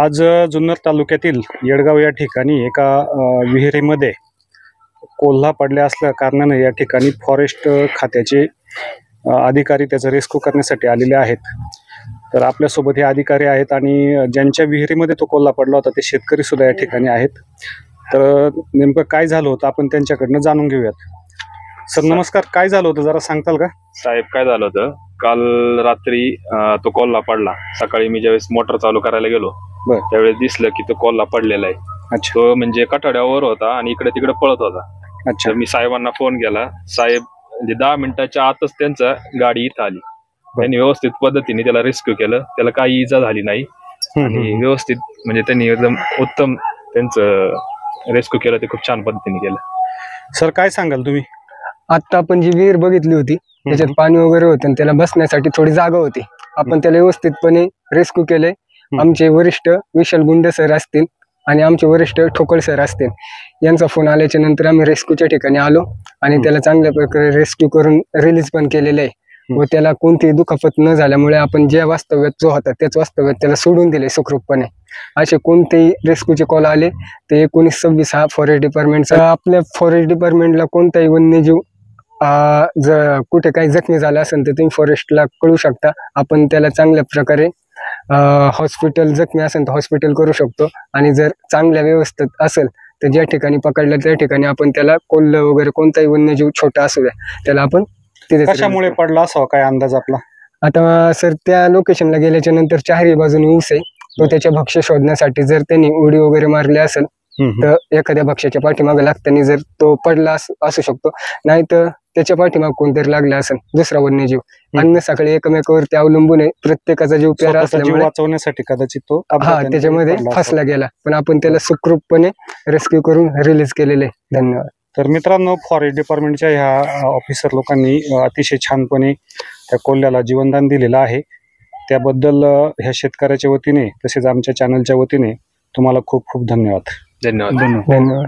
आज जुन्नर तालुक्यातील येडगाव या ठिकाणी एका विहिरीमध्ये कोल्हा पडल्या असल्या कारणाने या ठिकाणी फॉरेस्ट खात्याचे अधिकारी त्याचं रेस्क्यू करण्यासाठी आलेले आहेत। तर आपल्यासोबत हे अधिकारी आहेत आणि ज्यांच्या विहिरीमध्ये तो कोल्हा पडला होता ते शेतकरी सुद्धा या ठिकाणी आहेत। तर नेमकं काय झालं होतं आपण त्यांच्याकडनं जाणून घेऊयात। सर नमस्कार, काय झालं होतं जरा सांगताल का? साहेब, काय झालं होतं काल रात्री तो कोल्हा पडला। सकाळी मी ज्यावेळेस मोटर चालू करायला गेलो त्यावेळेस दिसलं की तो कोल्हा पडलेला आहे। अच्छा, तो म्हणजे कठड्यावर होता आणि इकडे तिकडे पळत होता। अच्छा, मी साहेबांना फोन केला। साहेब म्हणजे 10 मिनिटाच्या आतच त्यांचा गाडी इथं आली। त्यांनी व्यवस्थित पद्धतीने त्याला रेस्क्यू केलं, त्याला काही इजा झाली नाही आणि व्यवस्थित म्हणजे त्यांनी एकदम उत्तम त्यांचं रेस्क्यू केलं, ते खूप छान पद्धतीने केलं। सर काय सांगाल तुम्ही? आता आपण जी विहीर बघितली होती त्याच्यात पाणी वगैरे होतं आणि त्याला बसण्यासाठी थोडी जागा होती। आपण त्याला व्यवस्थितपणे रेस्क्यू केले। आमचे वरिष्ठ विशाल गुंड सर असतील आणि आमचे वरिष्ठ ठोकळ सर असतील, यांचा फोन आल्याच्या नंतर आम्ही रेस्क्यूच्या ठिकाणी आलो आणि त्याला चांगल्या प्रकारे रेस्क्यू करून रिलीज पण केलेलं आहे व त्याला कोणतीही दुखापत न झाल्यामुळे आपण ज्या वास्तव्यात जो होता त्याच वास्तव्यात त्याला सोडून दिले सुखरूपपणे। असे कोणतेही रेस्क्यूचे कॉल आले ते 1926 हा फॉरेस्ट डिपार्टमेंटचा। आपल्या फॉरेस्ट डिपार्टमेंटला कोणताही वन्यजीव जर कुठे काही जखमी झाला असेल तर तुम्ही फॉरेस्टला कळू शकता। आपण त्याला चांगल्या प्रकारे हॉस्पिटल, जखमी असेल तर हॉस्पिटल करू शकतो आणि जर चांगल्या व्यवस्थित असेल तर ज्या ठिकाणी पकडलं त्या ठिकाणी आपण त्याला कोल्हा वगैरे कोणताही वन्यजीव छोटा असू द्या त्याला आपण तिथे। कशामुळे पडला असावा काय अंदाज आपला? आता सर त्या लोकेशनला गेल्याच्या नंतर चारही बाजूने ऊस आहे, तो त्याच्या भक्ष्य शोधण्यासाठी जर त्यांनी उडी वगैरे मारली असेल तर एखाद्या भक्ष्याच्या पाठीमागे लागताना जर तो पडला असू शकतो, नाही तर त्याच्या पाठीमाग कोणतरी लागला असेल दुसरा वन्यजीव। अन्न सकाळी एकमेकावरती अवलंबून आहे, प्रत्येकाचा जीव प्यारा असल्यामुळे वाचवण्यासाठी कदाचित तो त्याच्यामध्ये फसला गेला, पण आपण त्याला सुखरूपपणे रेस्क्यू करून रिलीज केलेले। धन्यवाद। तर मित्रांनो, फॉरेस्ट डिपार्टमेंटच्या ह्या ऑफिसर लोकांनी अतिशय छानपणे त्या कोल्ह्याला जीवनदान दिलेलं आहे। त्याबद्दल ह्या शेतकऱ्याच्या वतीने तसेच आमच्या चॅनलच्या वतीने तुम्हाला खूप खूप धन्यवाद। धन्यवाद। धन्यवाद।